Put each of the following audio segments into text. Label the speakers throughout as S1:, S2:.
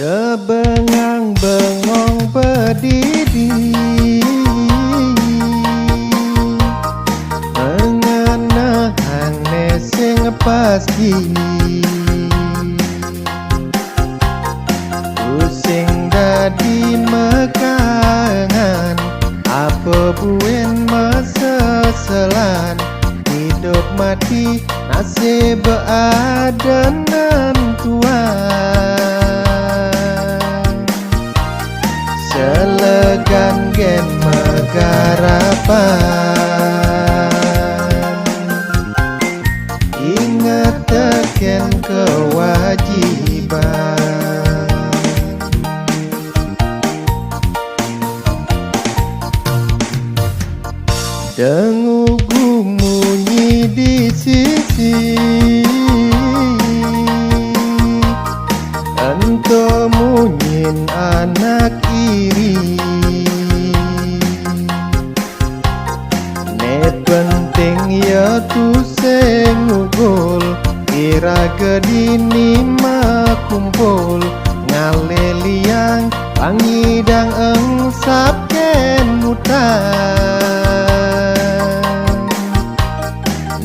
S1: Debengang bengong berdiri mengenang nesing pasti pusing dadi mekangan apa buen meseselan hidup mati nasib beadanan tuan selegan gen megarapan ingat teken kewajiban dengugu munyi di sisi ento munyin anak iri ne penting ya tu sengugul kira gedini makumpul ngaleliang pangidang engsap ken utang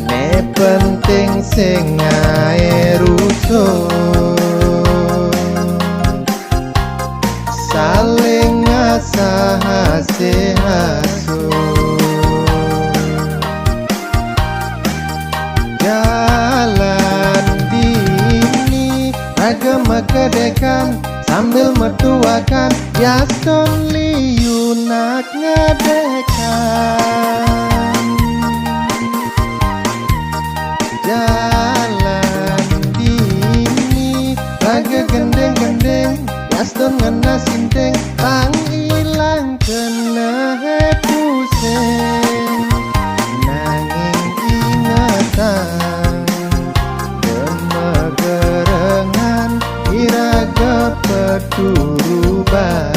S1: ne penting sing ae rusuh saling ngasah hasil jalan dini agama kedekan sambil mertuakan Yaston liunak ngedekan jalan dini laga gendeng-gendeng Yaston ngena sinteng pang ilang kena pusing nanging ingatan demegerengan iraga peturu Bali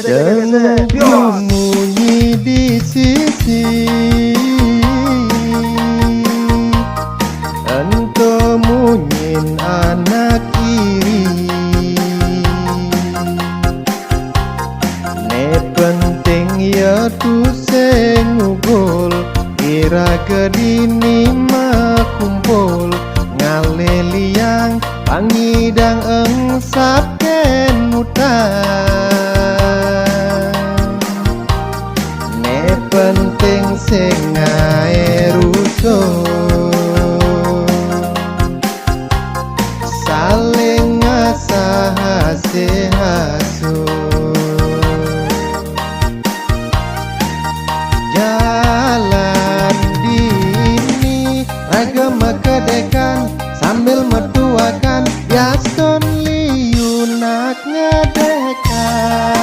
S1: dengugu munyi di sisi ento munyin anak iri ne penting ya tu sengugul kira gedini makumpul ngaleliang pangidang engsap ken utang penting sing ae rusuh saling ngasah hasil jalan dini agama kedekan sambil mertuakan Yaston liunak ngedekan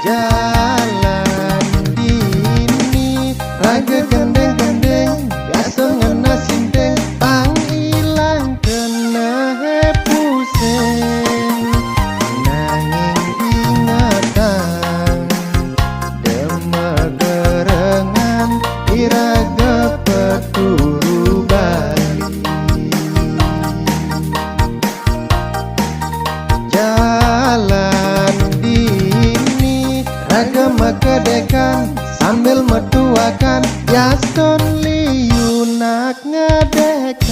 S1: jalan dini laga gendeng-gendeng Yaston ngena sinteng pang ilang kena pusing nanging ingatan demegerengan iraga peturu Bali jalan dini agama kedekan sambil mertuakan Yaston liunak ngedekan